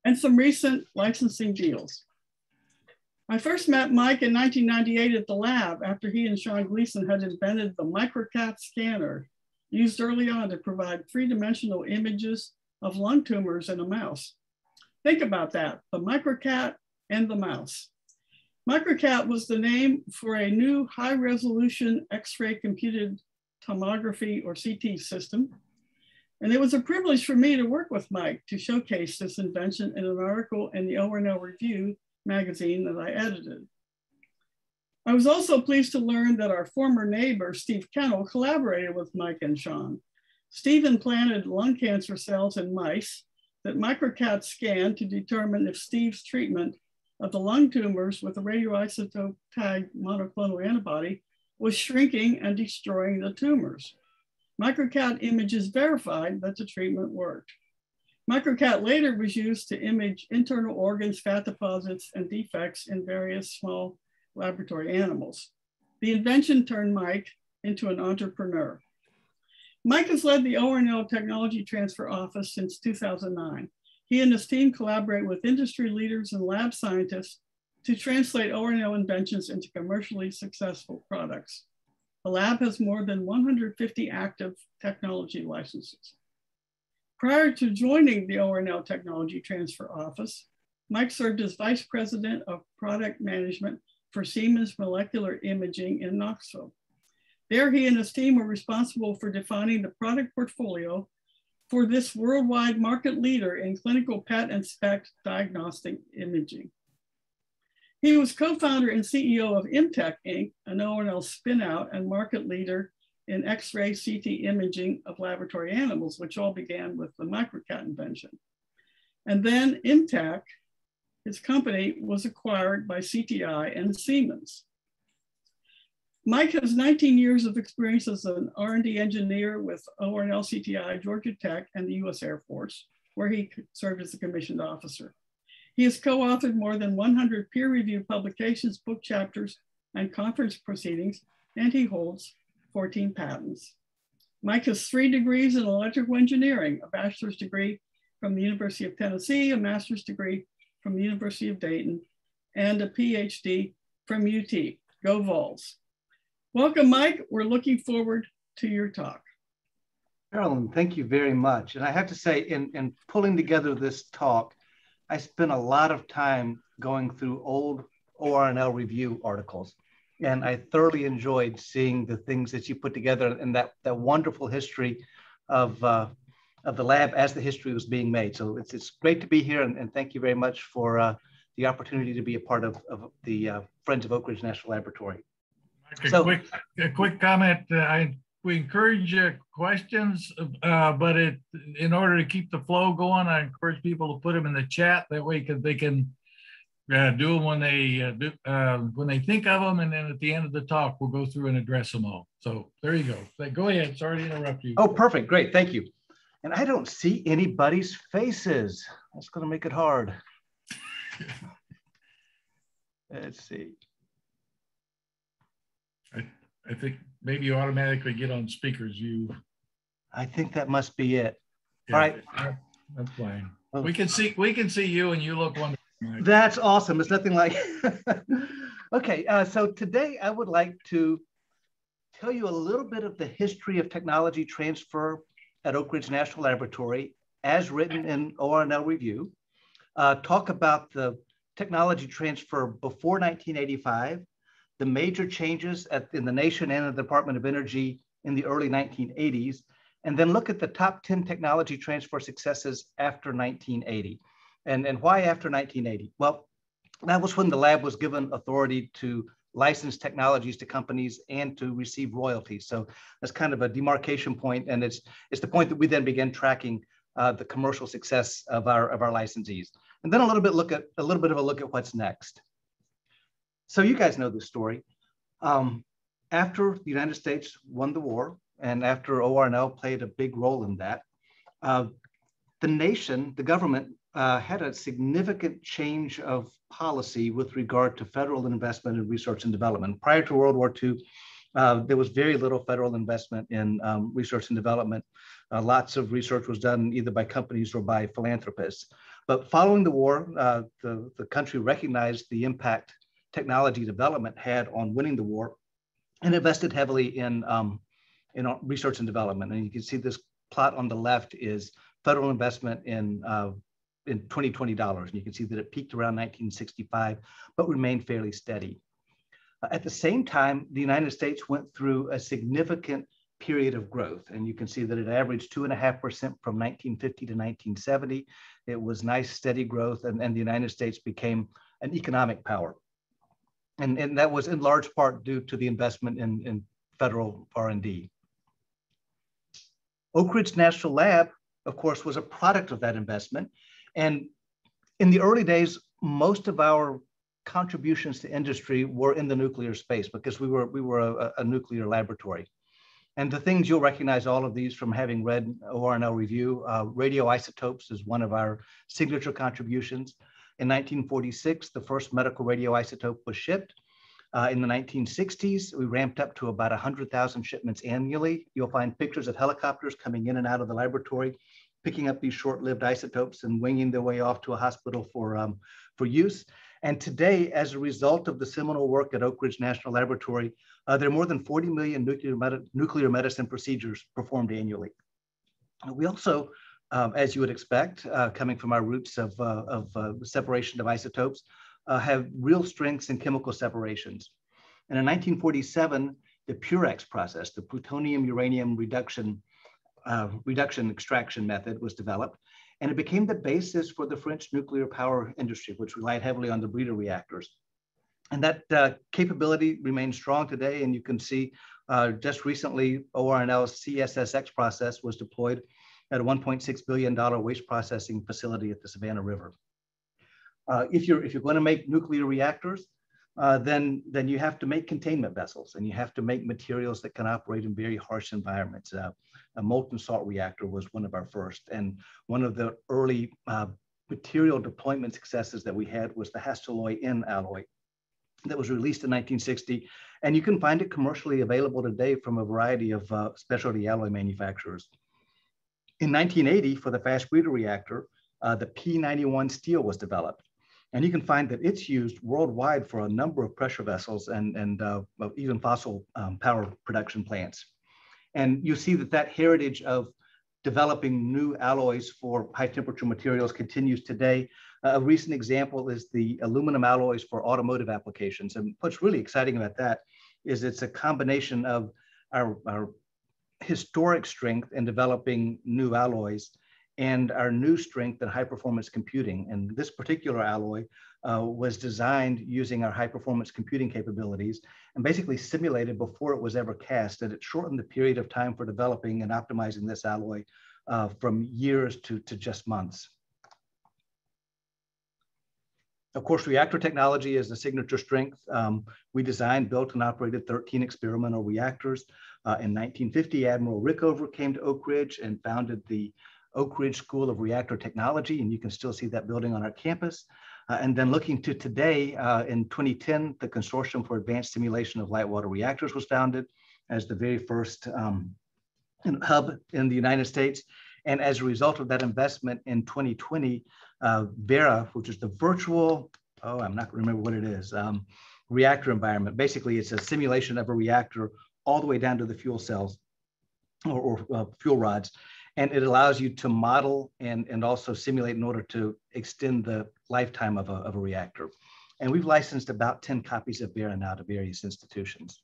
and some recent licensing deals. I first met Mike in 1998 at the lab after he and Sean Gleason had invented the MicroCat scanner used early on to provide three-dimensional images of lung tumors in a mouse. Think about that, the MicroCat and the mouse. MicroCat was the name for a new high-resolution X-ray computed tomography or CT system. And it was a privilege for me to work with Mike to showcase this invention in an article in the ORNL Review magazine that I edited. I was also pleased to learn that our former neighbor, Steve Kennel, collaborated with Mike and Sean. Steve implanted lung cancer cells in mice that MicroCat scanned to determine if Steve's treatment of the lung tumors with a radioisotope tagged monoclonal antibody was shrinking and destroying the tumors. MicroCat images verified that the treatment worked. MicroCat later was used to image internal organs, fat deposits, and defects in various small laboratory animals. The invention turned Mike into an entrepreneur. Mike has led the ORNL Technology Transfer Office since 2009. He and his team collaborate with industry leaders and lab scientists to translate ORNL inventions into commercially successful products. The lab has more than 150 active technology licenses. Prior to joining the ORNL Technology Transfer Office, Mike served as Vice President of Product Management for Siemens Molecular Imaging in Knoxville. There, he and his team were responsible for defining the product portfolio for this worldwide market leader in clinical PET and SPECT diagnostic imaging. He was co-founder and CEO of ImTek, Inc., an ORNL spin-out and market leader in X-ray CT imaging of laboratory animals, which all began with the MicroCat invention. And then ImTek, his company, was acquired by CTI and Siemens. Mike has 19 years of experience as an R&D engineer with ORNL, CTI, Georgia Tech, and the US Air Force, where he served as a commissioned officer. He has co-authored more than 100 peer-reviewed publications, book chapters, and conference proceedings, and he holds 14 patents. Mike has 3 degrees in electrical engineering, a bachelor's degree from the University of Tennessee, a master's degree from the University of Dayton, and a PhD from UT. Go Vols. Welcome, Mike. We're looking forward to your talk. Carolyn, thank you very much. And I have to say, in pulling together this talk, I spent a lot of time going through old ORNL Review articles. And I thoroughly enjoyed seeing the things that you put together and that wonderful history of the lab as the history was being made. So it's great to be here, and thank you very much for the opportunity to be a part of the Friends of Oak Ridge National Laboratory. A quick comment. We encourage questions, but in order to keep the flow going, I encourage people to put them in the chat. That way, they can do them when they think of them, and then at the end of the talk, we'll go through and address them all. So there you go. Go ahead. Sorry to interrupt you. Oh, perfect. Great. Thank you. And I don't see anybody's faces. That's going to make it hard. Let's see. I think maybe you automatically get on speakers. I think that must be it. Yeah, all right. That's fine. Oh. We can see you, and you look wonderful. That's awesome. It's nothing like. Okay, so today I would like to tell you a little bit of the history of technology transfer at Oak Ridge National Laboratory, as written in ORNL Review. Talk about the technology transfer before 1985. The major changes in the nation and the Department of Energy in the early 1980s, and then look at the top 10 technology transfer successes after 1980. And why after 1980? Well, that was when the lab was given authority to license technologies to companies and to receive royalties. So that's kind of a demarcation point, and it's the point that we then began tracking the commercial success of our licensees. And then a little bit of a look at what's next. So you guys know this story. After the United States won the war, and after ORNL played a big role in that, the government had a significant change of policy with regard to federal investment in research and development. Prior to World War II, There was very little federal investment in research and development. Lots of research was done either by companies or by philanthropists. But following the war, the country recognized the impact technology development had on winning the war and invested heavily in research and development. And you can see this plot on the left is federal investment in 2020 dollars. And you can see that it peaked around 1965, but remained fairly steady. At the same time, the United States went through a significant period of growth. And you can see that it averaged 2.5% from 1950 to 1970. It was nice, steady growth, and the United States became an economic power. And that was in large part due to the investment in federal R&D. Oak Ridge National Lab, of course, was a product of that investment. And in the early days, most of our contributions to industry were in the nuclear space because we were a nuclear laboratory. And the things you'll recognize all of these from having read ORNL review, radioisotopes is one of our signature contributions. In 1946, the first medical radioisotope was shipped. In the 1960s, we ramped up to about 100,000 shipments annually. You'll find pictures of helicopters coming in and out of the laboratory, picking up these short-lived isotopes and winging their way off to a hospital for use. And today, as a result of the seminal work at Oak Ridge National Laboratory, there are more than 40 million nuclear medicine procedures performed annually. We also, as you would expect, coming from our roots of separation of isotopes, have real strengths in chemical separations. And in 1947, the Purex process, the plutonium-uranium reduction extraction method, was developed. And it became the basis for the French nuclear power industry, which relied heavily on the breeder reactors. And that capability remains strong today. And you can see just recently, ORNL's CSSX process was deployed at a $1.6 billion waste processing facility at the Savannah River. If you're going to make nuclear reactors, then you have to make containment vessels, and you have to make materials that can operate in very harsh environments. A molten salt reactor was one of our first, and one of the early material deployment successes that we had was the Hastelloy N alloy that was released in 1960, and you can find it commercially available today from a variety of specialty alloy manufacturers. In 1980, for the fast breeder reactor, the P91 steel was developed. And you can find that it's used worldwide for a number of pressure vessels and even fossil power production plants. And you see that heritage of developing new alloys for high temperature materials continues today. A recent example is the aluminum alloys for automotive applications. And what's really exciting about that is it's a combination of our historic strength in developing new alloys and our new strength in high performance computing. And this particular alloy was designed using our high performance computing capabilities and basically simulated before it was ever cast. And it shortened the period of time for developing and optimizing this alloy from years to just months. Of course, reactor technology is a signature strength. We designed, built, and operated 13 experimental reactors. In 1950, Admiral Rickover came to Oak Ridge and founded the Oak Ridge School of Reactor Technology, and you can still see that building on our campus. And then looking to today, in 2010, the Consortium for Advanced Simulation of Light Water Reactors was founded as the very first hub in the United States. And as a result of that investment in 2020, VERA, which is the virtual, I'm not going to remember what it is, reactor environment. Basically, it's a simulation of a reactor all the way down to the fuel cells or fuel rods. And it allows you to model and also simulate in order to extend the lifetime of a reactor. And we've licensed about 10 copies of VERA now to various institutions.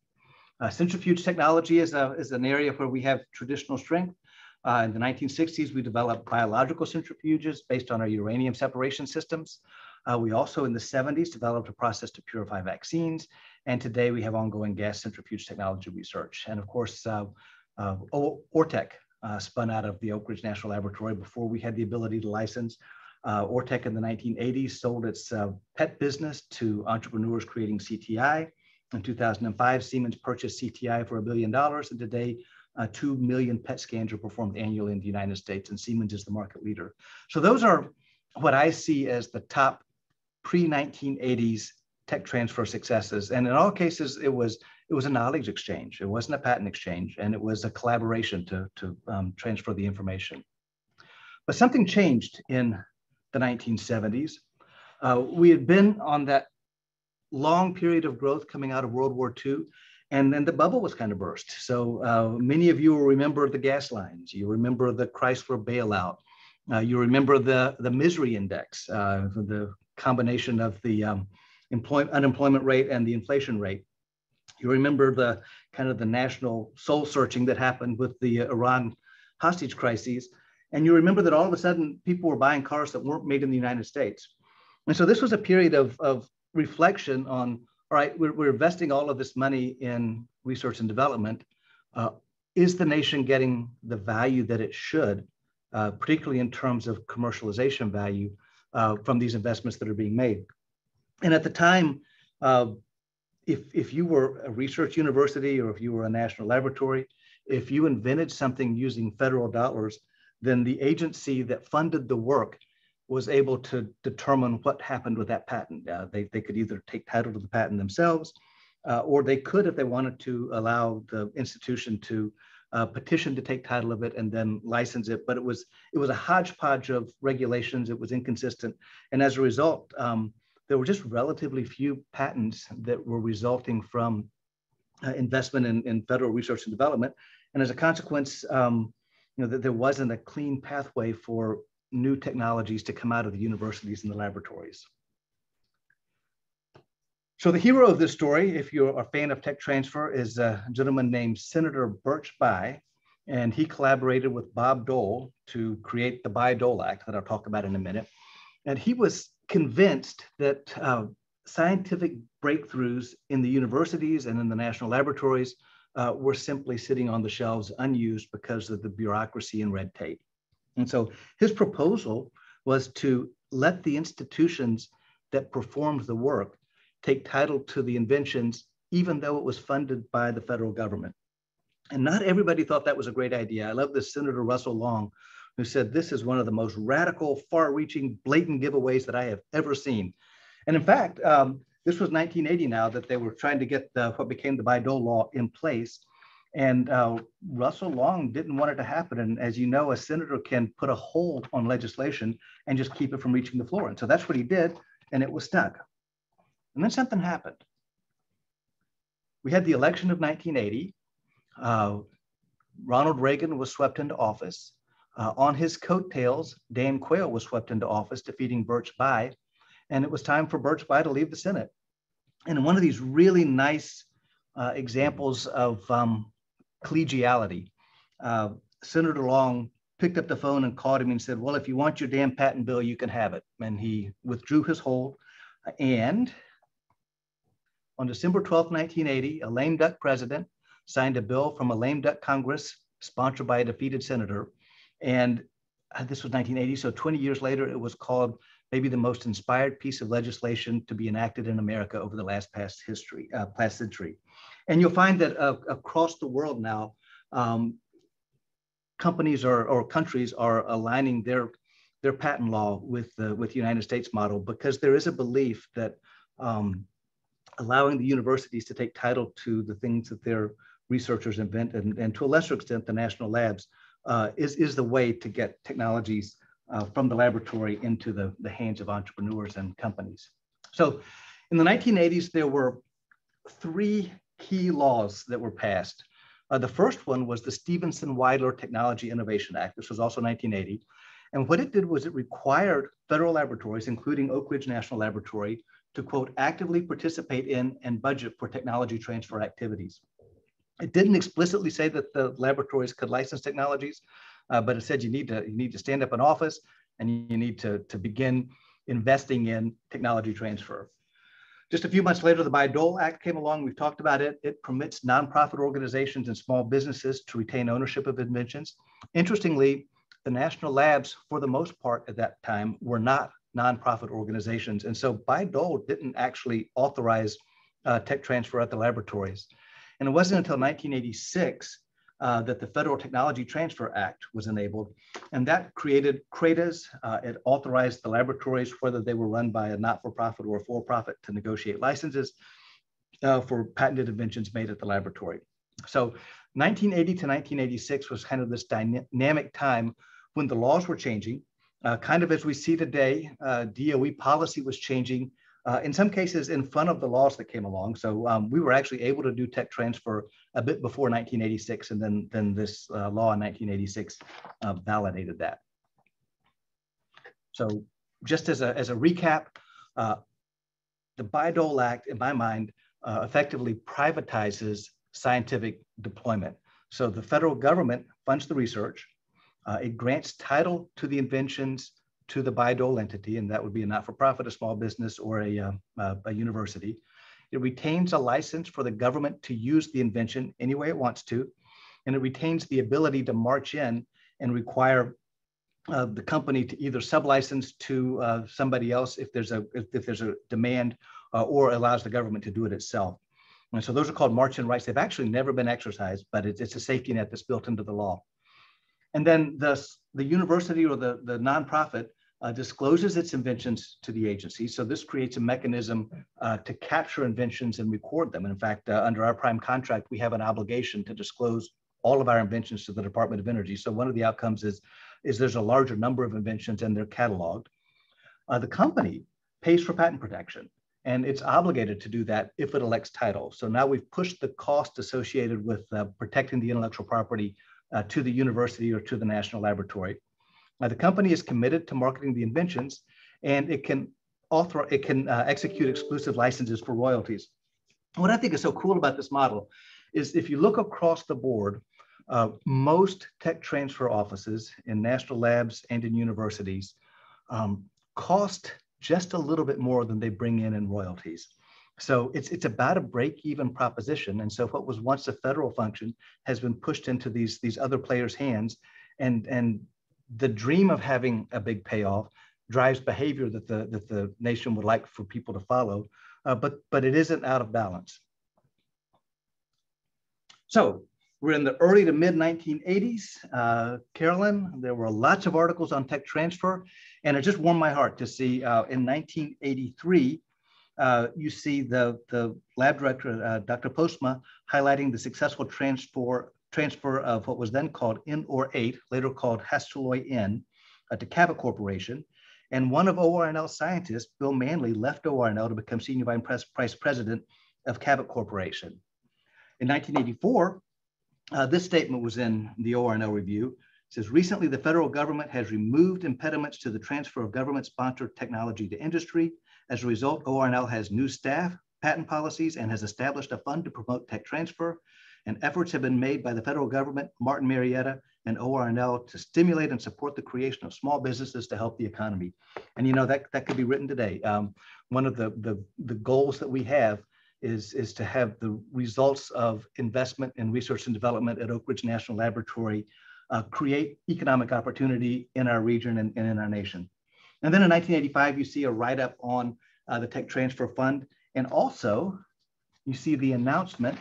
Centrifuge technology is an area where we have traditional strength. In the 1960s, we developed biological centrifuges based on our uranium separation systems. We also, in the 70s, developed a process to purify vaccines. And today, we have ongoing gas centrifuge technology research. And of course, ORTEC spun out of the Oak Ridge National Laboratory before we had the ability to license. ORTEC in the 1980s sold its PET business to entrepreneurs creating CTI. In 2005, Siemens purchased CTI for $1 billion. And today, 2 million PET scans are performed annually in the United States, and Siemens is the market leader. So those are what I see as the top pre-1980s tech transfer successes. And in all cases, it was it was a knowledge exchange. It wasn't a patent exchange, and it was a collaboration to transfer the information. But something changed in the 1970s. We had been on that long period of growth coming out of World War II, and then the bubble was kind of burst. So many of you will remember the gas lines. You remember the Chrysler bailout. You remember the misery index, the combination of the unemployment rate and the inflation rate. You remember the kind of the national soul searching that happened with the Iran hostage crises. And you remember that all of a sudden people were buying cars that weren't made in the United States. And so this was a period of reflection on, all right, we're investing all of this money in research and development. Is the nation getting the value that it should, particularly in terms of commercialization value from these investments that are being made? And at the time, if you were a research university or if you were a national laboratory, if you invented something using federal dollars, then the agency that funded the work was able to determine what happened with that patent. They could either take title to the patent themselves, or they could, if they wanted to, allow the institution to petition to take title of it and then license it. But it was a hodgepodge of regulations. It was inconsistent. And as a result, there were just relatively few patents that were resulting from investment in federal research and development. And as a consequence, that there wasn't a clean pathway for new technologies to come out of the universities and the laboratories. So the hero of this story, if you're a fan of tech transfer, is a gentleman named Senator Birch Bayh, and he collaborated with Bob Dole to create the BiDol Act that I'll talk about in a minute. And he was convinced that scientific breakthroughs in the universities and in the national laboratories were simply sitting on the shelves unused because of the bureaucracy and red tape. And so his proposal was to let the institutions that performed the work take title to the inventions, even though it was funded by the federal government. And not everybody thought that was a great idea. I love this Senator Russell Long, who said, this is one of the most radical, far-reaching, blatant giveaways that I have ever seen. And in fact, this was 1980 now that they were trying to get what became the BiDol law in place. And Russell Long didn't want it to happen. And as you know, a senator can put a hold on legislation and just keep it from reaching the floor. And so that's what he did, and it was stuck. And then something happened. We had the election of 1980. Ronald Reagan was swept into office. On his coattails, Dan Quayle was swept into office, defeating Birch Bayh. And it was time for Birch Bayh to leave the Senate. And in one of these really nice examples of collegiality, Senator Long picked up the phone and called him and said, well, if you want your damn patent bill, you can have it. And he withdrew his hold. And on December 12, 1980, a lame duck president signed a bill from a lame duck Congress sponsored by a defeated senator. And this was 1980, so 20 years later, it was called maybe the most inspired piece of legislation to be enacted in America over the last century. And you'll find that across the world now, companies or countries are aligning their patent law with the United States model, because there is a belief that allowing the universities to take title to the things that their researchers invent, and to a lesser extent, the national labs, is the way to get technologies from the laboratory into the hands of entrepreneurs and companies. So in the 1980s, there were three key laws that were passed. The first one was the Stephenson-Weidler Technology Innovation Act. This was also 1980. And what it did was it required federal laboratories, including Oak Ridge National Laboratory, to, quote, actively participate in and budget for technology transfer activities. It didn't explicitly say that the laboratories could license technologies, but it said you need to stand up an office and you need to begin investing in technology transfer. Just a few months later, the BiDol Act came along. We've talked about it. It permits nonprofit organizations and small businesses to retain ownership of inventions. Interestingly, the national labs, for the most part at that time, were not nonprofit organizations. And so BiDol didn't actually authorize tech transfer at the laboratories. And it wasn't until 1986 that the Federal Technology Transfer Act was enabled. And that created CRADAs. It authorized the laboratories, whether they were run by a not-for-profit or a for-profit, to negotiate licenses. for patented inventions made at the laboratory. So 1980 to 1986 was kind of this dynamic time when the laws were changing. Kind of as we see today, DOE policy was changing, in some cases in front of the laws that came along. So we were actually able to do tech transfer a bit before 1986, and then this law in 1986 validated that. So just as a recap, the BiDol Act, in my mind, effectively privatizes scientific deployment. So the federal government funds the research. It grants title to the inventions to the BiDol entity, and that would be a not-for-profit, a small business, or a university. It retains a license for the government to use the invention any way it wants to, and it retains the ability to march in and require the company to either sublicense to somebody else if there's a demand, or allows the government to do it itself. And so those are called march-in rights. They've actually never been exercised, but it's a safety net that's built into the law. And then the university or the nonprofit discloses its inventions to the agency. So this creates a mechanism to capture inventions and record them. And in fact, under our prime contract, we have an obligation to disclose all of our inventions to the Department of Energy. So one of the outcomes is there's a larger number of inventions and they're cataloged. The company pays for patent protection, and it's obligated to do that if it elects title. So now we've pushed the cost associated with protecting the intellectual property to the university or to the national laboratory. The company is committed to marketing the inventions, and it can execute exclusive licenses for royalties. What I think is so cool about this model is if you look across the board, most tech transfer offices in national labs and in universities cost just a little bit more than they bring in royalties. So it's about a break-even proposition. And so what was once a federal function has been pushed into these other players' hands, and the dream of having a big payoff drives behavior that the nation would like for people to follow, but it isn't out of balance. So we're in the early to mid 1980s. Carolyn, there were lots of articles on tech transfer, and it just warmed my heart to see in 1983, you see the lab director, Dr. Postma, highlighting the successful transfer of what was then called NOR8, later called Hastelloy N, to Cabot Corporation. And one of ORNL's scientists, Bill Manley, left ORNL to become Senior Vice President of Cabot Corporation. In 1984, this statement was in the ORNL review. It says, recently the federal government has removed impediments to the transfer of government-sponsored technology to industry. As a result, ORNL has new staff, patent policies, and has established a fund to promote tech transfer. And efforts have been made by the federal government, Martin Marietta, and ORNL to stimulate and support the creation of small businesses to help the economy. And you know, that could be written today. One of the goals that we have is to have the results of investment in research and development at Oak Ridge National Laboratory create economic opportunity in our region and in our nation. And then in 1985, you see a write-up on the Tech Transfer Fund. And also, you see the announcement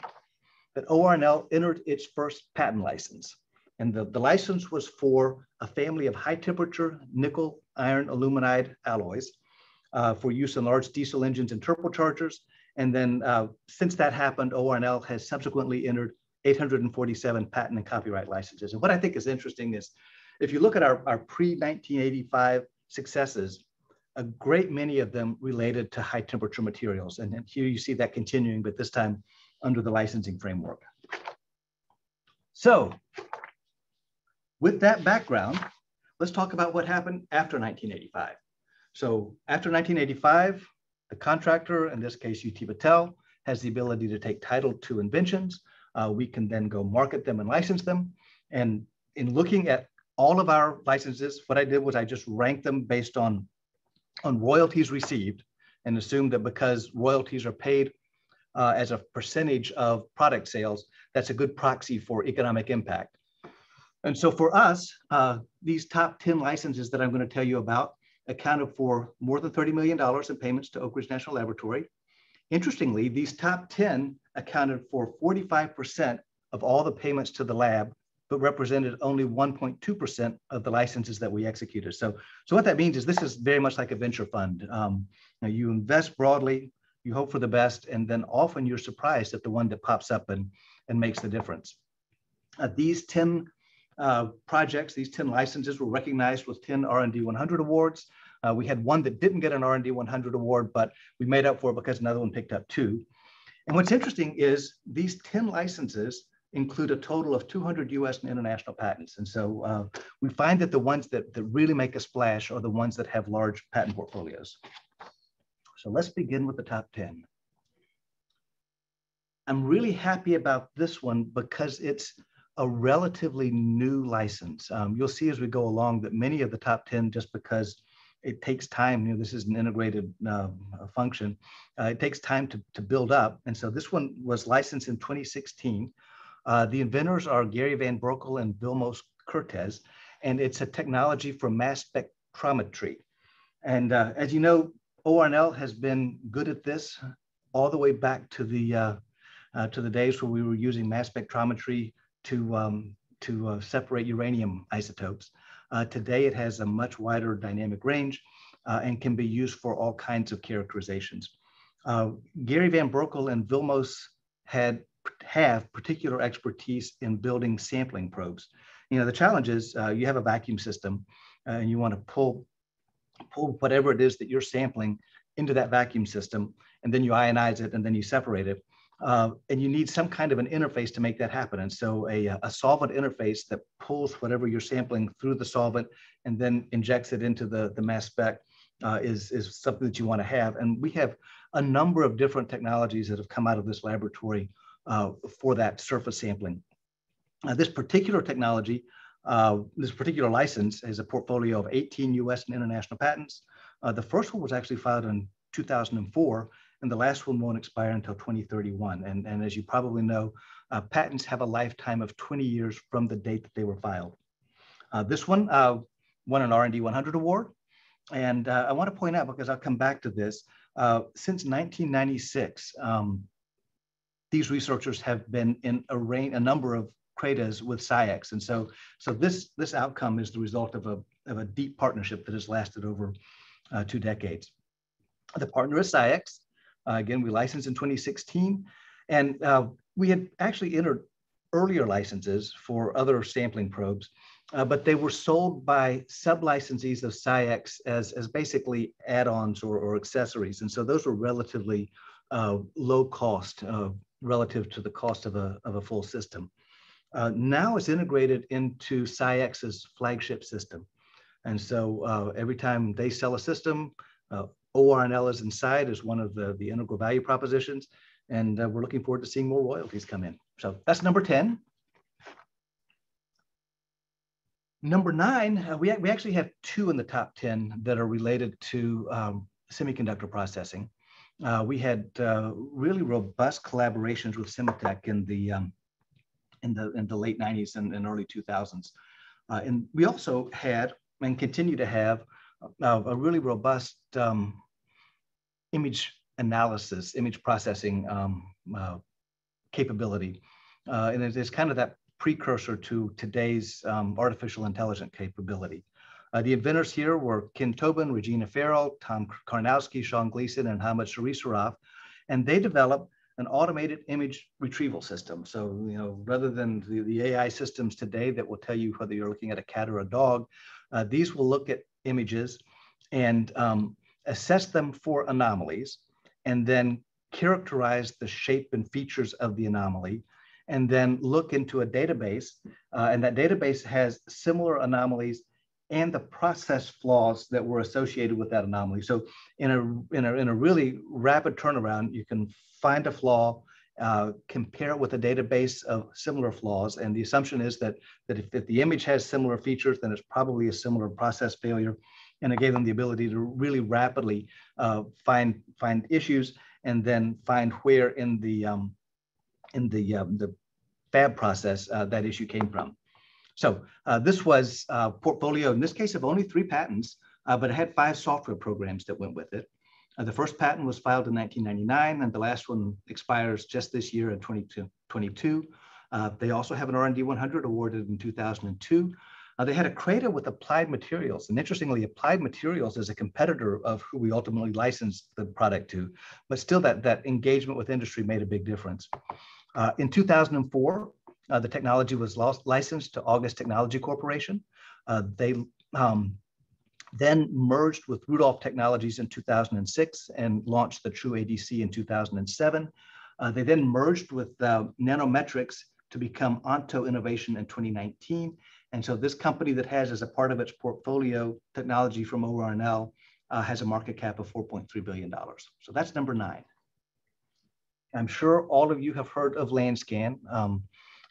that ORNL entered its first patent license. And the license was for a family of high-temperature nickel iron aluminide alloys for use in large diesel engines and turbochargers. And then since that happened, ORNL has subsequently entered 847 patent and copyright licenses. And what I think is interesting is, if you look at our pre-1985 successes, a great many of them related to high temperature materials. And here you see that continuing, but this time under the licensing framework. So with that background, let's talk about what happened after 1985. So after 1985, the contractor, in this case, UT Battelle, has the ability to take title to inventions. We can then go market them and license them. And in looking at all of our licenses, what I did was I just ranked them based on royalties received, and assumed that because royalties are paid as a percentage of product sales, that's a good proxy for economic impact. And so for us, these top 10 licenses that I'm going to tell you about accounted for more than $30 million in payments to Oak Ridge National Laboratory. Interestingly, these top 10 accounted for 45% of all the payments to the lab, but represented only 1.2% of the licenses that we executed. So what that means is this is very much like a venture fund. Now you invest broadly, you hope for the best, and then often you're surprised at the one that pops up and makes the difference. These 10 projects, these 10 licenses were recognized with 10 R&D 100 awards. We had one that didn't get an R&D 100 award, but we made up for it because another one picked up 2. And what's interesting is these 10 licenses include a total of 200 US and international patents. And so we find that the ones that really make a splash are the ones that have large patent portfolios. So let's begin with the top 10. I'm really happy about this one because it's a relatively new license. You'll see as we go along that many of the top 10, just because it takes time, you know, this is an integrated function, it takes time to build up. And so this one was licensed in 2016. The inventors are Gary Van Broekel and Vilmos Curtez, and it's a technology for mass spectrometry. And as you know, ORNL has been good at this all the way back to the days where we were using mass spectrometry to separate uranium isotopes. Today, it has a much wider dynamic range and can be used for all kinds of characterizations. Gary Van Broekel and Vilmos have particular expertise in building sampling probes. You know, the challenge is you have a vacuum system and you want to pull whatever it is that you're sampling into that vacuum system, and then you ionize it and then you separate it. And you need some kind of an interface to make that happen. And so a solvent interface that pulls whatever you're sampling through the solvent and then injects it into the mass spec is something that you want to have. And we have a number of different technologies that have come out of this laboratory for that surface sampling. This particular technology, this particular license has a portfolio of 18 US and international patents. The first one was actually filed in 2004. And the last one won't expire until 2031. And as you probably know, patents have a lifetime of 20 years from the date that they were filed. This one won an R&D 100 award. And I want to point out, because I'll come back to this, since 1996, these researchers have been in a number of CRADAs with SCIEX. And so this outcome is the result of a deep partnership that has lasted over 2 decades. The partner is SCIEX. Again, we licensed in 2016, and we had actually entered earlier licenses for other sampling probes, but they were sold by sub-licensees of SCIEX as basically add-ons or accessories. And so those were relatively low cost relative to the cost of a full system. Now it's integrated into SCIEX's flagship system. And so every time they sell a system, ORNL is inside as one of the integral value propositions, and we're looking forward to seeing more royalties come in. So that's number 10. Number 9, we actually have 2 in the top 10 that are related to semiconductor processing. We had really robust collaborations with Symatech in the late 90s and early 2000s. And we also had and continue to have a really robust image analysis, image processing capability. And it's kind of that precursor to today's artificial intelligence capability. The inventors here were Ken Tobin, Regina Farrell, Tom Karnowski, Sean Gleason, and Hamid Sharisarov, and they developed an automated image retrieval system. So, you know, rather than the AI systems today that will tell you whether you're looking at a cat or a dog, these will look at images and assess them for anomalies, and then characterize the shape and features of the anomaly, and then look into a database, and that database has similar anomalies and the process flaws that were associated with that anomaly. So in a really rapid turnaround, you can find a flaw, compare it with a database of similar flaws, and the assumption is that if the image has similar features, then it's probably a similar process failure. And it gave them the ability to really rapidly find issues and then find where in the fab process that issue came from. So this was a portfolio, in this case, of only 3 patents, but it had 5 software programs that went with it. The first patent was filed in 1999, and the last one expires just this year in 2022. They also have an R&D 100 awarded in 2002. They had a CRADA with Applied Materials. And interestingly, Applied Materials is a competitor of who we ultimately licensed the product to. But still, that engagement with industry made a big difference. In 2004, the technology was licensed to August Technology Corporation. They then merged with Rudolph Technologies in 2006 and launched the True ADC in 2007. They then merged with Nanometrics to become Onto Innovation in 2019. And so this company that has as a part of its portfolio technology from ORNL has a market cap of $4.3 billion. So that's number 9. I'm sure all of you have heard of Landscan.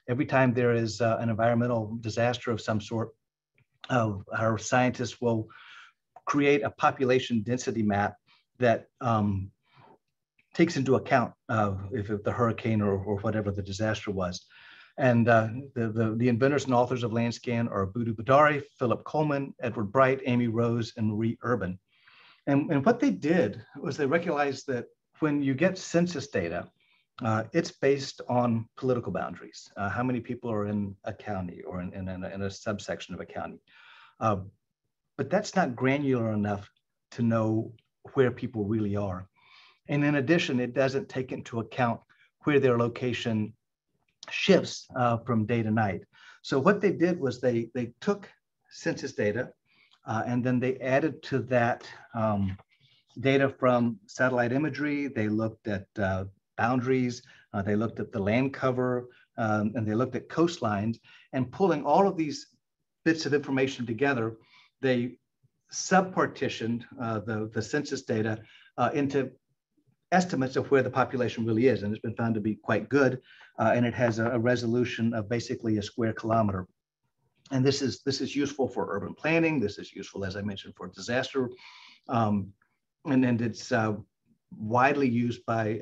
Every time there is an environmental disaster of some sort, our scientists will create a population density map that takes into account if the hurricane or whatever the disaster was. And the inventors and authors of Landscan are Budu Badari, Philip Coleman, Edward Bright, Amy Rose, and Marie Urban. And what they did was they recognized that when you get census data, it's based on political boundaries. How many people are in a county or in a subsection of a county. But that's not granular enough to know where people really are. And in addition, it doesn't take into account where their location shifts from day to night. So what they did was they took census data and then they added to that data from satellite imagery. They looked at boundaries, they looked at the land cover, and they looked at coastlines, and pulling all of these bits of information together, they subpartitioned the census data into estimates of where the population really is. And it's been found to be quite good. And it has a resolution of basically a square kilometer. And this is useful for urban planning. This is useful, as I mentioned, for disaster. And it's widely used by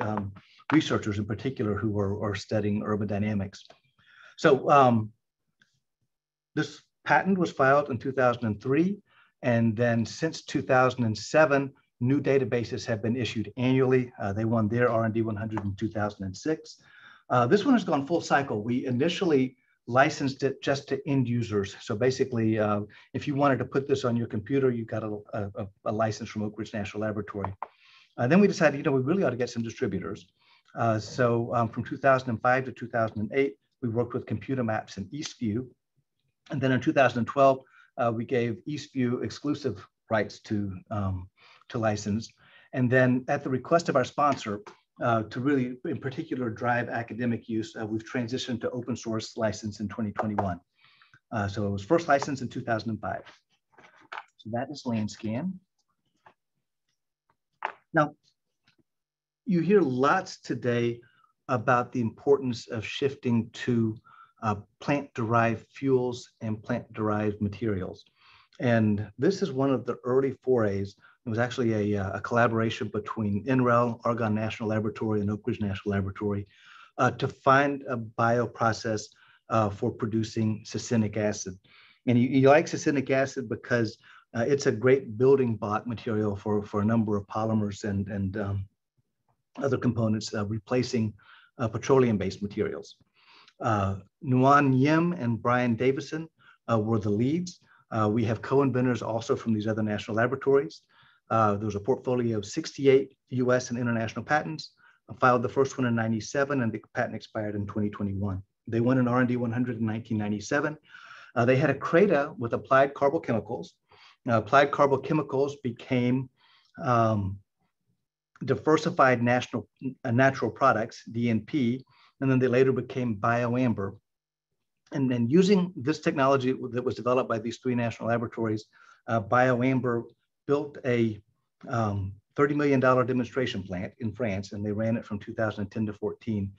researchers in particular who are studying urban dynamics. So this patent was filed in 2003. And then since 2007, new databases have been issued annually. They won their R&D 100 in 2006. This one has gone full cycle. We initially licensed it just to end users. So basically, if you wanted to put this on your computer, you got a license from Oak Ridge National Laboratory. Then we decided, we really ought to get some distributors. So from 2005 to 2008, we worked with Computer Maps and Eastview. And then in 2012, we gave Eastview exclusive rights to license. And then at the request of our sponsor, to really, in particular, drive academic use, we've transitioned to open source license in 2021. So it was first licensed in 2005. So that is Landscan. Now, you hear lots today about the importance of shifting to plant-derived fuels and plant-derived materials. And this is one of the early forays. It was actually a collaboration between NREL, Argonne National Laboratory, and Oak Ridge National Laboratory to find a bioprocess for producing Sacinic Acid. And you like Sacinic Acid because it's a great building block material for a number of polymers and other components replacing petroleum-based materials. Nguyen Yim and Brian Davison were the leads. We have co-inventors also from these other national laboratories. There was a portfolio of 68 US and international patents. I filed the first one in 97 and the patent expired in 2021. They won an R&D 100 in 1997. They had a CRADA with Applied Carbochemicals. Now, Applied Carbochemicals became Diversified Natural Products, DNP, and then they later became BioAmber. And then using this technology that was developed by these 3 national laboratories, BioAmber built a $30 million demonstration plant in France, and they ran it from 2010 to 14,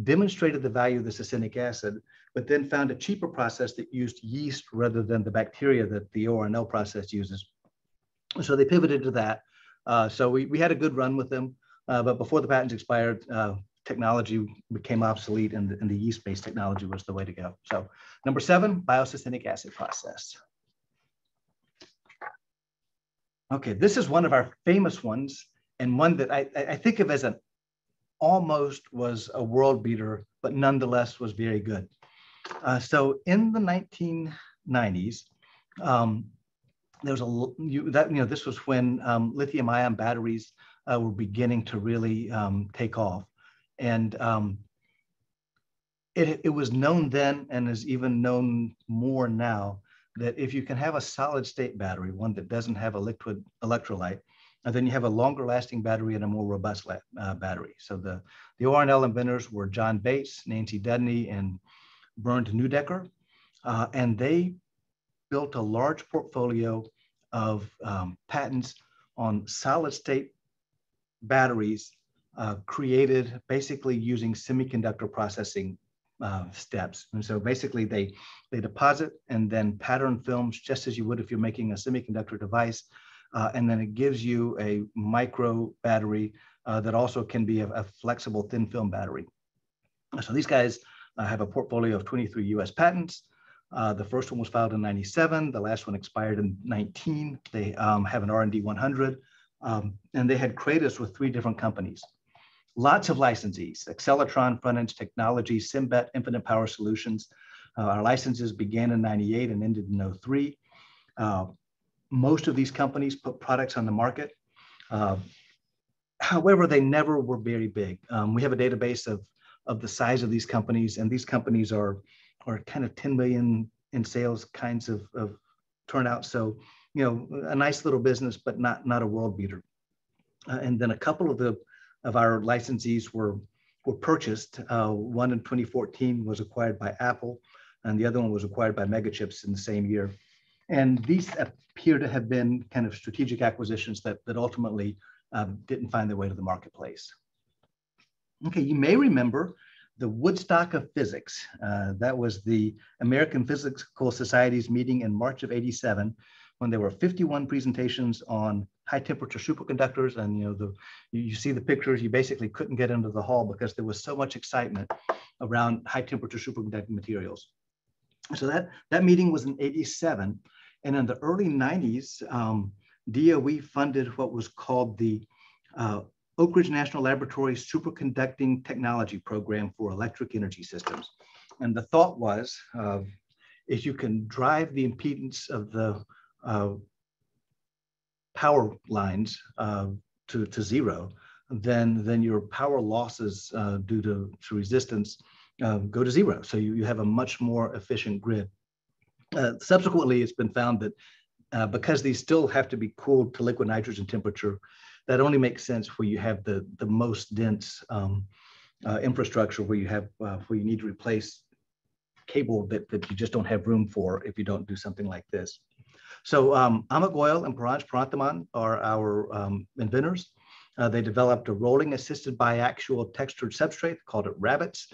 demonstrated the value of the Sacinic acid, but then found a cheaper process that used yeast rather than the bacteria that the ORNL process uses. So they pivoted to that. So we had a good run with them, but before the patents expired, technology became obsolete and the yeast-based technology was the way to go. So number 7, biosacinic acid process. Okay, this is one of our famous ones and one that I think of as almost was a world beater, but nonetheless was very good. So in the 1990s, There was this was when lithium-ion batteries were beginning to really take off, and it was known then, and is even known more now, that if you can have a solid-state battery, one that doesn't have a liquid electrolyte, then you have a longer-lasting battery and a more robust battery. So the ORNL inventors were John Bates, Nancy Dudney, and Bernd Neudecker, and they built a large portfolio of patents on solid-state batteries created basically using semiconductor processing steps. And so basically they deposit and then pattern films just as you would if you're making a semiconductor device. And then it gives you a micro battery that also can be a flexible thin film battery. So these guys have a portfolio of 23 US patents. The first one was filed in 97. The last one expired in 19. They have an R&D 100. And they had creators with 3 different companies. Lots of licensees: Acceleratron, Front Edge Technology, Symbet, Infinite Power Solutions. Our licenses began in 98 and ended in 03. Most of these companies put products on the market. However, they never were very big. We have a database of the size of these companies, and these companies are kind of 10 million in sales kinds of turnout. So, a nice little business, but not a world beater. And then a couple of our licensees were purchased. One in 2014 was acquired by Apple, and the other one was acquired by Megachips in the same year. And these appear to have been kind of strategic acquisitions that ultimately didn't find their way to the marketplace. Okay, you may remember the Woodstock of Physics. That was the American Physical Society's meeting in March of '87, when there were 51 presentations on high temperature superconductors. And you see the pictures, you basically couldn't get into the hall because there was so much excitement around high temperature superconducting materials. So that meeting was in '87. And in the early 90s, DOE funded what was called the Oak Ridge National Laboratory Superconducting Technology Program for Electric Energy Systems. And the thought was, if you can drive the impedance of the power lines to zero, then your power losses due to resistance go to zero. So you have a much more efficient grid. Subsequently, it's been found that because these still have to be cooled to liquid nitrogen temperature, that only makes sense where you have the most dense infrastructure, where you need to replace cable that you just don't have room for if you don't do something like this. So Amit Goyal and Paranj Paranthaman are our inventors. They developed a rolling assisted biaxial textured substrate, called it Rabbits.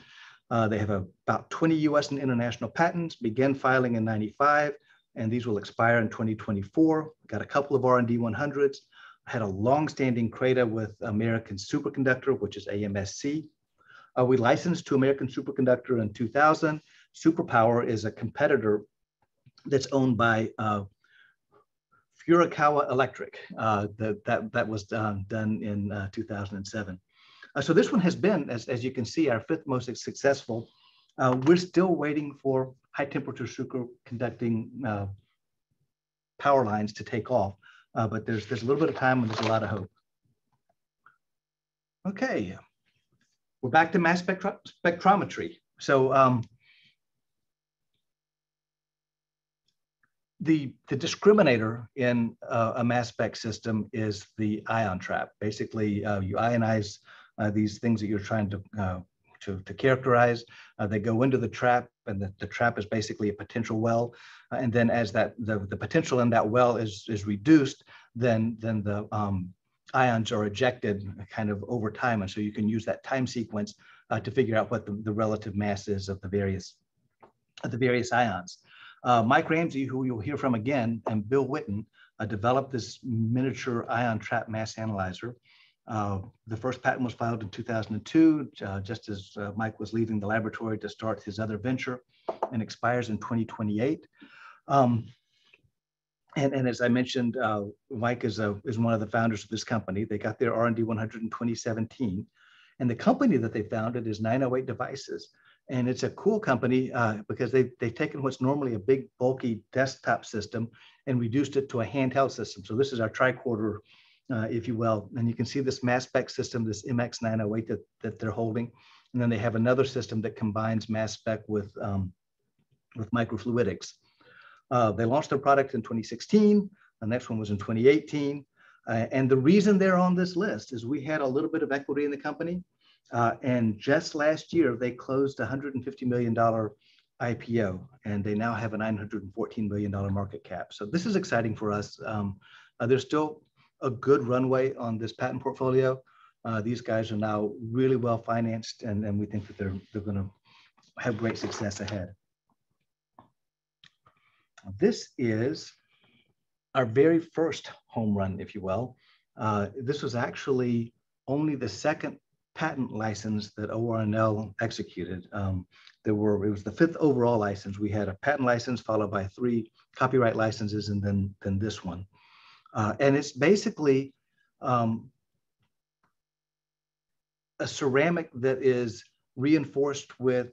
They have about 20 US and international patents, began filing in '95, and these will expire in 2024. Got a couple of R&D 100s, had a long-standing CRADA with American Superconductor, which is AMSC. We licensed to American Superconductor in 2000. Superpower is a competitor that's owned by Furukawa Electric. That was done in 2007. So this one has been, as you can see, our 5th most successful. We're still waiting for high temperature superconducting power lines to take off, but there's a little bit of time and there's a lot of hope. Okay, we're back to mass spectrometry. So the discriminator in a mass spec system is the ion trap. Basically, you ionize these things that you're trying to characterize. They go into the trap, and the trap is basically a potential well. And then as the potential in that well is reduced, then the ions are ejected kind of over time. And so you can use that time sequence to figure out what the relative mass is of the various ions. Mike Ramsey, who you'll hear from again, and Bill Witten developed this miniature ion trap mass analyzer. The first patent was filed in 2002, just as Mike was leaving the laboratory to start his other venture, and expires in 2028. And as I mentioned, Mike is one of the founders of this company. They got their R&D 100 in 2017. And the company that they founded is 908 Devices. And it's a cool company because they've taken what's normally a big, bulky desktop system and reduced it to a handheld system. So this is our tricorder, if you will. And you can see this mass spec system, this MX908 that they're holding. And then they have another system that combines mass spec with microfluidics. They launched their product in 2016. The next one was in 2018. And the reason they're on this list is we had a little bit of equity in the company. And just last year, they closed a $150 million IPO, and they now have a $914 million market cap. So this is exciting for us. There's still a good runway on this patent portfolio. These guys are now really well financed, and we think that they're going to have great success ahead. This is our very first home run, if you will. This was actually only the second patent license that ORNL executed. It was the 5th overall license. We had a patent license followed by 3 copyright licenses, and then this one. And it's basically a ceramic that is reinforced with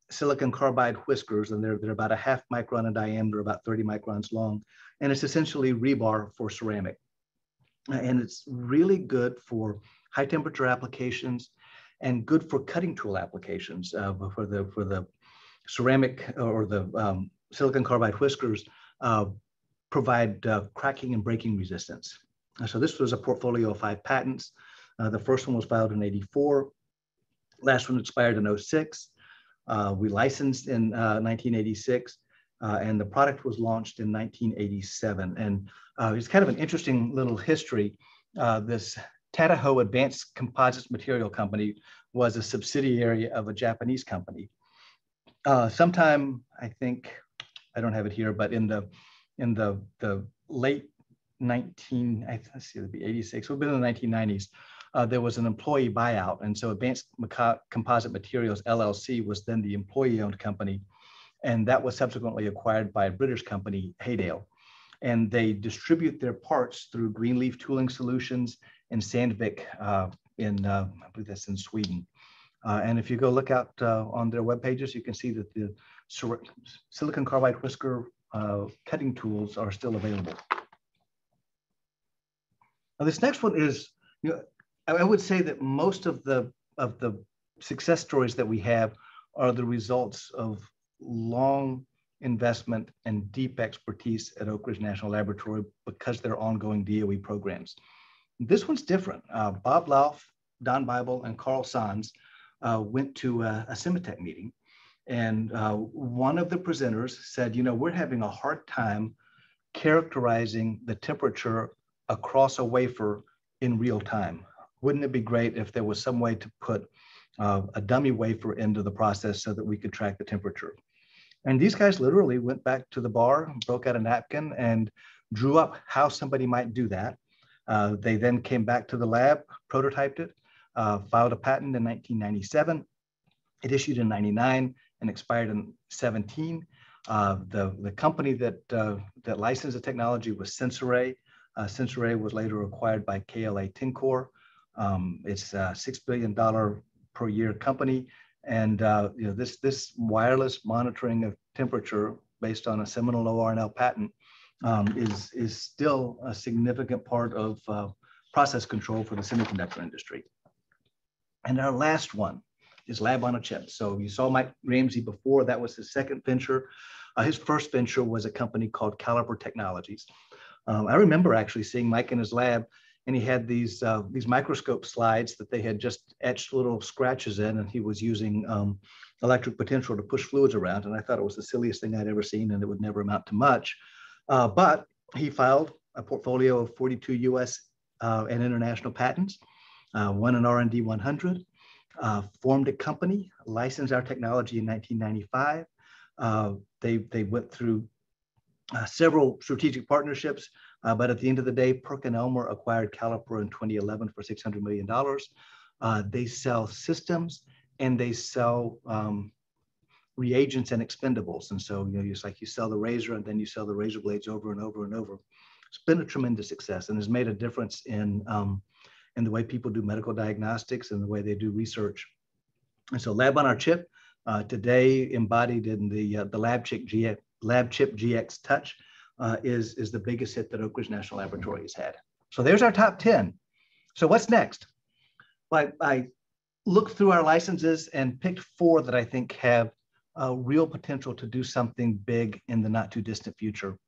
silicon carbide whiskers, and they're about a 1/2 micron in diameter, about 30 microns long. And it's essentially rebar for ceramic. And it's really good for high temperature applications and good for cutting tool applications. For the ceramic or the silicon carbide whiskers provide cracking and breaking resistance. So this was a portfolio of 5 patents. The first one was filed in '84. Last one expired in '06. We licensed in 1986, and the product was launched in 1987. And it's kind of an interesting little history. This Tadaho Advanced Composites Material Company was a subsidiary of a Japanese company. Sometime, I think, I don't have it here, but in the late let's see, it'd be 86, we've been in the 1990s. There was an employee buyout. And so Advanced Composite Materials LLC was then the employee-owned company. And that was subsequently acquired by a British company, Haydale. And they distribute their parts through Greenleaf Tooling Solutions and Sandvik I believe that's in Sweden. And if you go look out on their web pages, you can see that the silicon carbide whisker cutting tools are still available. Now, this next one is, I would say that most of the success stories that we have are the results of long investment and deep expertise at Oak Ridge National Laboratory because they're ongoing DOE programs. This one's different. Bob Lauf, Don Bible, and Carl Sanz went to a Cimetech meeting, and one of the presenters said, we're having a hard time characterizing the temperature across a wafer in real time. Wouldn't it be great if there was some way to put a dummy wafer into the process so that we could track the temperature? And these guys literally went back to the bar, broke out a napkin, and drew up how somebody might do that. They then came back to the lab, prototyped it, filed a patent in 1997. It issued in 99 and expired in 17. The company that licensed the technology was Sensoray. Sensoray was later acquired by KLA Tencor. It's a $6 billion per year company. And this wireless monitoring of temperature based on a seminal ORNL patent is still a significant part of process control for the semiconductor industry. And our last one is Lab on a Chip. So you saw Mike Ramsey before. That was his second venture. His first venture was a company called Caliper Technologies. I remember actually seeing Mike in his lab, and he had these microscope slides that they had just etched little scratches in, and he was using electric potential to push fluids around. And I thought it was the silliest thing I'd ever seen, and it would never amount to much. But he filed a portfolio of 42 US and international patents, won an R&D 100, formed a company, licensed our technology in 1995. They went through several strategic partnerships, but at the end of the day, PerkinElmer acquired Caliper in 2011 for $600 million. They sell systems and they sell reagents and expendables. And so, it's like you sell the razor and then you sell the razor blades over and over and over. It's been a tremendous success and has made a difference in the way people do medical diagnostics and the way they do research. And so lab on our chip, today embodied in the lab chip GX Touch, is the biggest hit that Oak Ridge National Laboratory has had. So there's our top 10. So what's next? Well, I looked through our licenses and picked 4 that I think have real potential to do something big in the not too distant future.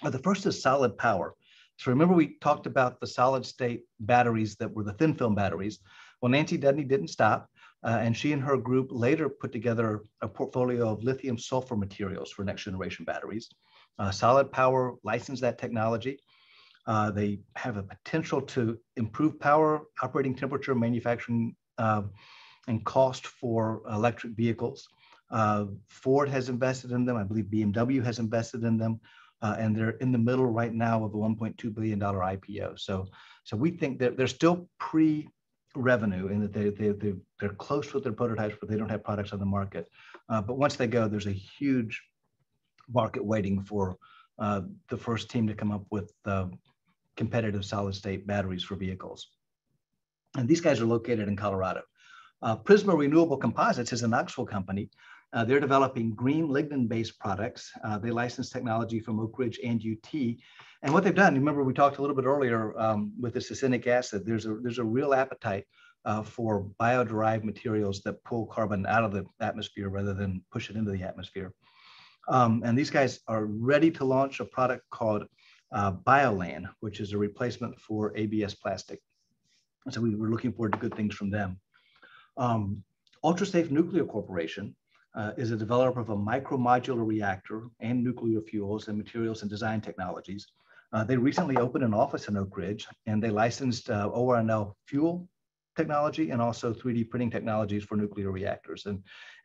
The first is solid power. So remember we talked about the solid state batteries that were the thin film batteries. Well, Nancy Dudney didn't stop, and she and her group later put together a portfolio of lithium sulfur materials for next generation batteries. Solid Power licensed that technology. They have a potential to improve power, operating temperature, manufacturing, and cost for electric vehicles. Ford has invested in them. I believe BMW has invested in them. And they're in the middle right now of a $1.2 billion IPO. So we think that they're still pre-revenue in that they're close with their prototypes, but they don't have products on the market. But once they go, there's a huge market waiting for the first team to come up with competitive solid state batteries for vehicles. And these guys are located in Colorado. Prisma Renewable Composites is a Knoxville company. They're developing green lignin-based products. They license technology from Oak Ridge and UT. And what they've done, remember we talked a little bit earlier with the Sacinic Acid, there's a real appetite for bio-derived materials that pull carbon out of the atmosphere rather than push it into the atmosphere. And these guys are ready to launch a product called BioLan, which is a replacement for ABS plastic. So we were looking forward to good things from them. Ultrasafe Nuclear Corporation is a developer of a micromodular reactor and nuclear fuels and materials and design technologies. They recently opened an office in Oak Ridge, and they licensed ORNL fuel technology and also 3D printing technologies for nuclear reactors. And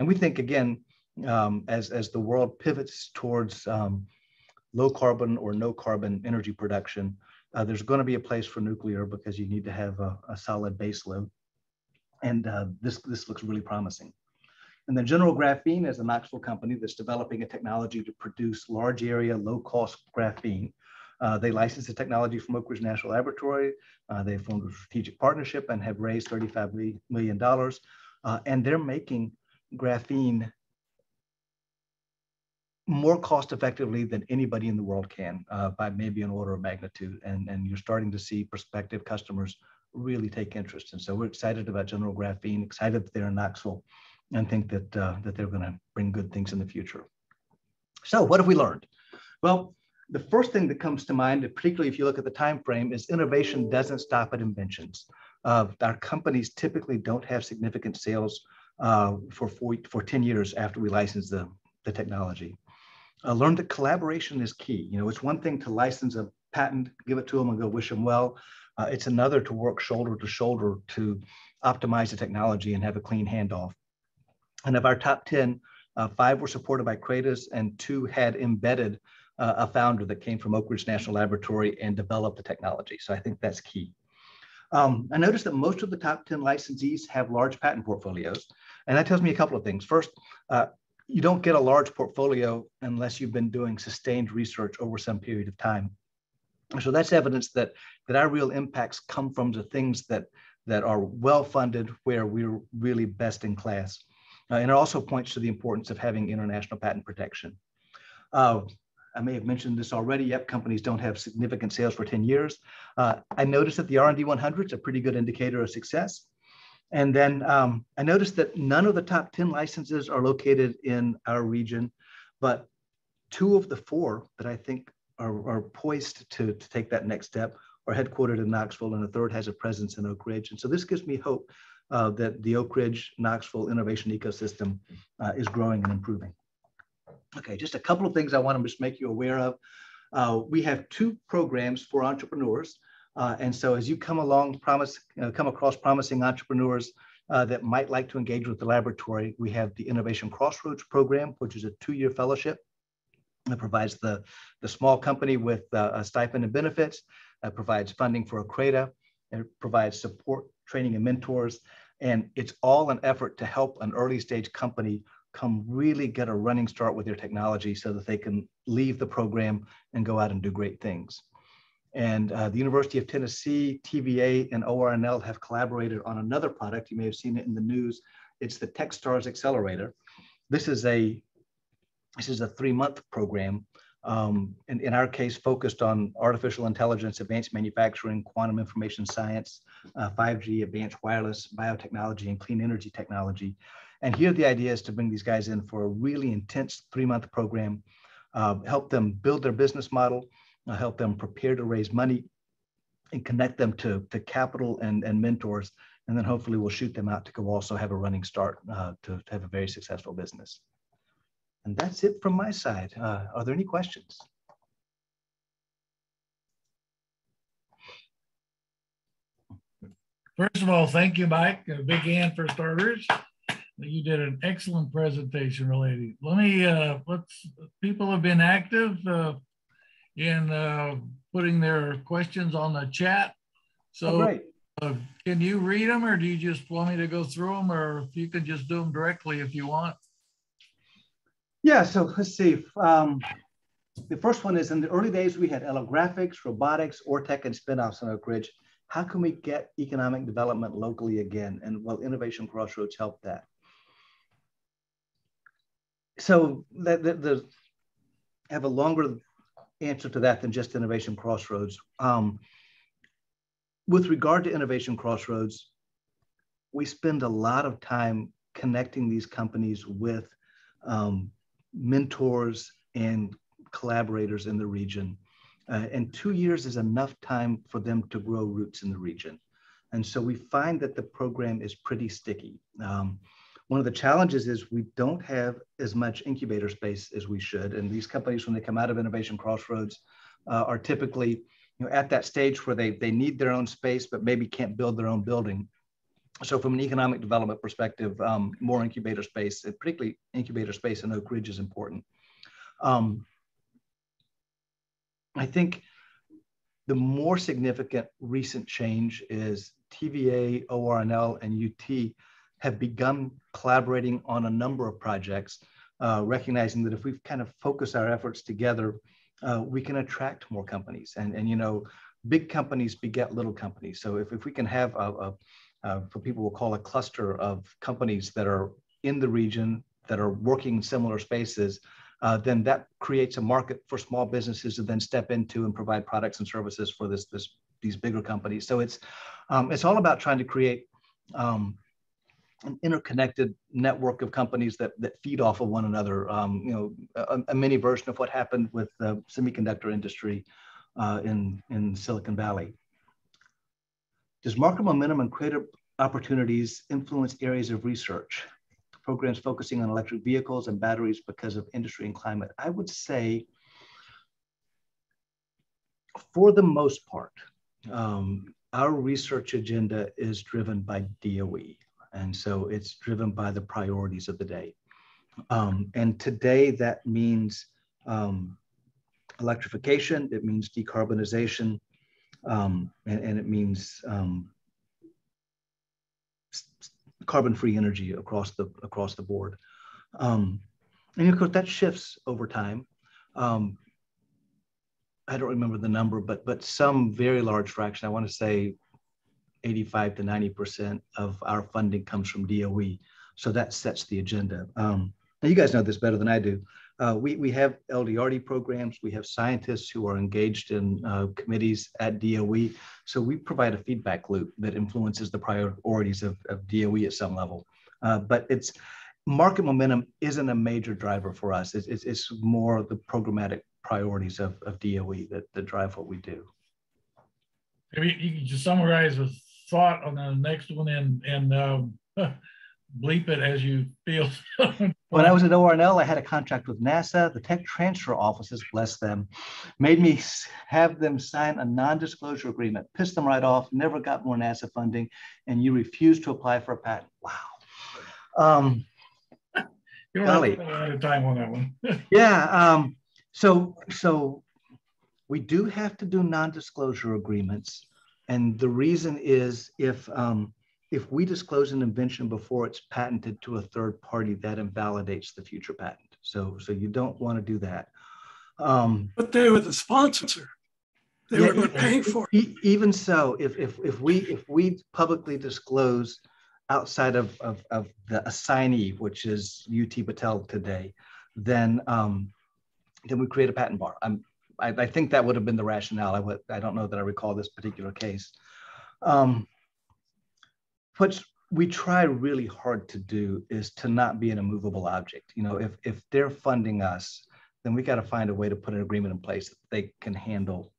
we think, again, as the world pivots towards low carbon or no carbon energy production, there's going to be a place for nuclear because you need to have a solid base load. And this looks really promising. And then General Graphene is a Knoxville company that's developing a technology to produce large area, low cost graphene. They licensed the technology from Oak Ridge National Laboratory. They formed a strategic partnership and have raised $35 million. And they're making graphene more cost effectively than anybody in the world can, by maybe an order of magnitude. And you're starting to see prospective customers really take interest. And so we're excited about General Graphene, excited that they're in Knoxville, and think that they're going to bring good things in the future. So what have we learned? Well, the first thing that comes to mind, particularly if you look at the time frame, is innovation doesn't stop at inventions. Our companies typically don't have significant sales for 10 years after we license the technology. Learn that collaboration is key. You know, it's one thing to license a patent, give it to them and go wish them well. It's another to work shoulder to shoulder to optimize the technology and have a clean handoff. And of our top 10, 5 were supported by Kratos and 2 had embedded a founder that came from Oak Ridge National Laboratory and developed the technology. So I think that's key. I noticed that most of the top 10 licensees have large patent portfolios. And that tells me a couple of things. First, you don't get a large portfolio unless you've been doing sustained research over some period of time. So that's evidence that our real impacts come from the things that are well-funded, where we're really best in class. And it also points to the importance of having international patent protection. I may have mentioned this already. Yep, companies don't have significant sales for 10 years. I noticed that the R&D 100 is a pretty good indicator of success. And then I noticed that none of the top 10 licenses are located in our region, but 2 of the 4 that I think are poised to take that next step are headquartered in Knoxville, and a 3rd has a presence in Oak Ridge. And so this gives me hope that the Oak Ridge Knoxville innovation ecosystem is growing and improving. Okay, just a couple of things I want to just make you aware of. We have 2 programs for entrepreneurs. And so as you come across promising entrepreneurs that might like to engage with the laboratory, we have the Innovation Crossroads program, which is a 2-year fellowship that provides the small company with a stipend and benefits, provides funding for a CRADA, and it provides support, training, and mentors. And it's all an effort to help an early stage company come really get a running start with their technology so that they can leave the program and go out and do great things. And the University of Tennessee, TVA, and ORNL have collaborated on another product. You may have seen it in the news. It's the Techstars Accelerator. This is a 3-month program. In our case, focused on artificial intelligence, advanced manufacturing, quantum information science, 5G, advanced wireless, biotechnology, and clean energy technology. And here the idea is to bring these guys in for a really intense 3-month program, help them build their business model, help them prepare to raise money, and connect them to capital and mentors. And then hopefully we'll shoot them out to go also have a running start to have a very successful business. And that's it from my side. Are there any questions? First of all, thank you, Mike. A big hand for starters. You did an excellent presentation related. People have been active in putting their questions on the chat. So can you read them, or do you just want me to go through them, or if you can just do them directly if you want? Yeah, so let's see. The first one is, in the early days, we had allographics, robotics, ORTEC, and spinoffs on Oak Ridge. How can we get economic development locally again? And will Innovation Crossroads help that? So I have a longer answer to that than just Innovation Crossroads. With regard to Innovation Crossroads, we spend a lot of time connecting these companies with mentors and collaborators in the region. And 2 years is enough time for them to grow roots in the region. And so we find that the program is pretty sticky. One of the challenges is we don't have as much incubator space as we should. And these companies, when they come out of Innovation Crossroads, are typically at that stage where they need their own space, but maybe can't build their own building. So from an economic development perspective, more incubator space, and particularly incubator space in Oak Ridge, is important. I think the more significant recent change is TVA, ORNL, and UT have begun collaborating on a number of projects, recognizing that if we kind of focus our efforts together, we can attract more companies. And big companies beget little companies. So if we can have what people will call a cluster of companies that are in the region that are working in similar spaces, then that creates a market for small businesses to then step into and provide products and services for these bigger companies. So it's all about trying to create an interconnected network of companies that feed off of one another. A mini version of what happened with the semiconductor industry in Silicon Valley. Does market momentum and creative opportunities influence areas of research? Programs focusing on electric vehicles and batteries because of industry and climate. I would say, for the most part, our research agenda is driven by DOE. And so it's driven by the priorities of the day. And today that means electrification, it means decarbonization, and it means carbon-free energy across the board. And of course that shifts over time. I don't remember the number, but some very large fraction, I want to say 85 to 90% of our funding comes from DOE. So that sets the agenda. Now you guys know this better than I do. We have LDRD programs. We have scientists who are engaged in committees at DOE. So we provide a feedback loop that influences the priorities of DOE at some level. But market momentum isn't a major driver for us. It's more the programmatic priorities of DOE that drive what we do. Maybe you can just summarize a thought on the next one and bleep it as you feel. When I was at ORNL, I had a contract with NASA. The tech transfer offices, bless them, made me have them sign a non-disclosure agreement, pissed them right off, never got more NASA funding, and you refused to apply for a patent. Wow. You don't have a lot of time on that one. Yeah. So we do have to do non-disclosure agreements. And the reason is if we disclose an invention before it's patented to a third party, that invalidates the future patent. So you don't want to do that. But they were the sponsor. They were paying for it. Even so, if we publicly disclose outside of the assignee, which is UT Patel today, then we create a patent bar. I think that would have been the rationale. I don't know that I recall this particular case. What we try really hard to do is to not be an immovable object. You know, if they're funding us, then we got to find a way to put an agreement in place that they can handle.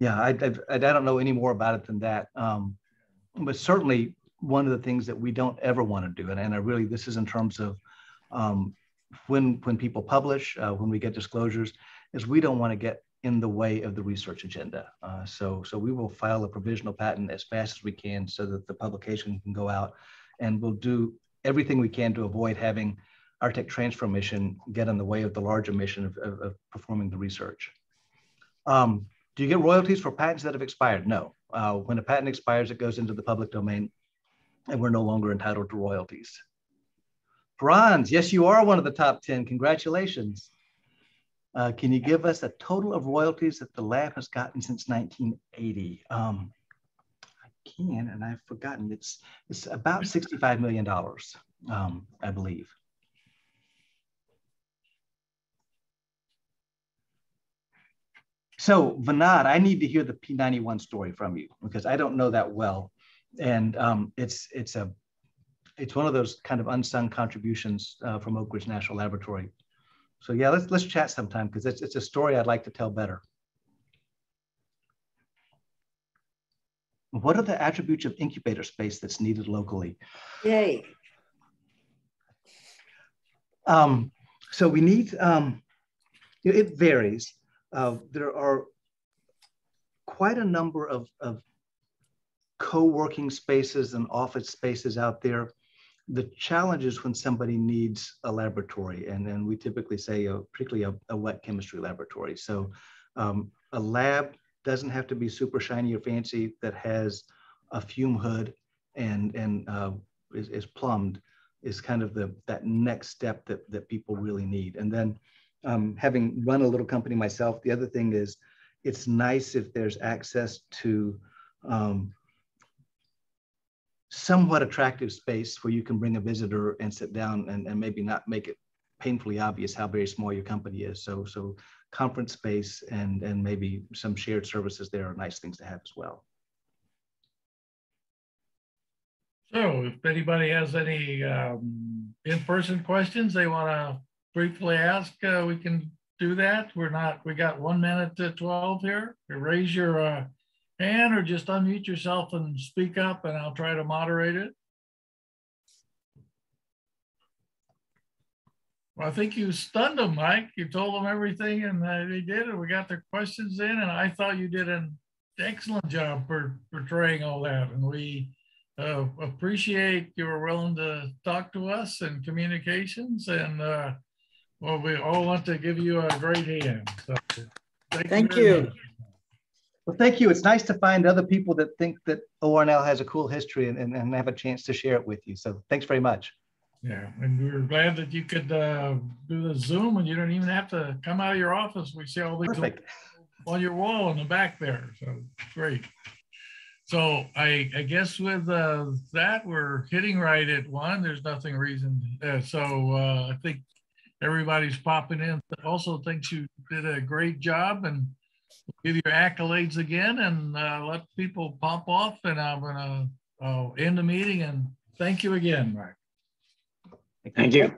Yeah, I don't know any more about it than that. But certainly one of the things that we don't ever want to do, and I really, this is in terms of when people publish, when we get disclosures, is we don't want to get in the way of the research agenda. So we will file a provisional patent as fast as we can so that the publication can go out, and we'll do everything we can to avoid having our tech transfer mission get in the way of the larger mission of performing the research. Do you get royalties for patents that have expired? No. When a patent expires, it goes into the public domain, and we're no longer entitled to royalties. Bronze, yes, you are one of the top 10. Congratulations. Can you give us a total of royalties that the lab has gotten since 1980? I can, and I've forgotten. It's about $65 million, I believe. So Vinod, I need to hear the P91 story from you because I don't know that well. And it's one of those kind of unsung contributions from Oak Ridge National Laboratory. So yeah, let's chat sometime because it's a story I'd like to tell better. What are the attributes of incubator space that's needed locally? Yay. So we need, it varies. There are quite a number of co-working spaces and office spaces out there. The challenge is when somebody needs a laboratory, and then we typically say, particularly a wet chemistry laboratory. So a lab doesn't have to be super shiny or fancy, that has a fume hood and is plumbed, is kind of that next step that people really need. And then having run a little company myself, the other thing is it's nice if there's access to somewhat attractive space where you can bring a visitor and sit down and maybe not make it painfully obvious how very small your company is. So conference space and maybe some shared services there are nice things to have as well. So if anybody has any in-person questions they want to briefly ask, we can do that. We got 1 minute to 12 here. Raise your hand or just unmute yourself and speak up and I'll try to moderate it. Well, I think you stunned them, Mike. You told them everything and they did it. We got their questions in and I thought you did an excellent job for portraying all that. And we appreciate you were willing to talk to us and communications. And well, we all want to give you a great hand. So, thank you. Well, thank you. It's nice to find other people that think that ORNL has a cool history and have a chance to share it with you. So thanks very much. Yeah, and we were glad that you could do the Zoom and you don't even have to come out of your office. We see all these on your wall in the back there. So great. So I guess with that, we're hitting right at 1. There's nothing reason. I think everybody's popping in. Also thinks you did a great job and give your accolades again and let people pop off. And I'm going to end the meeting and thank you again, Mark. Thank you.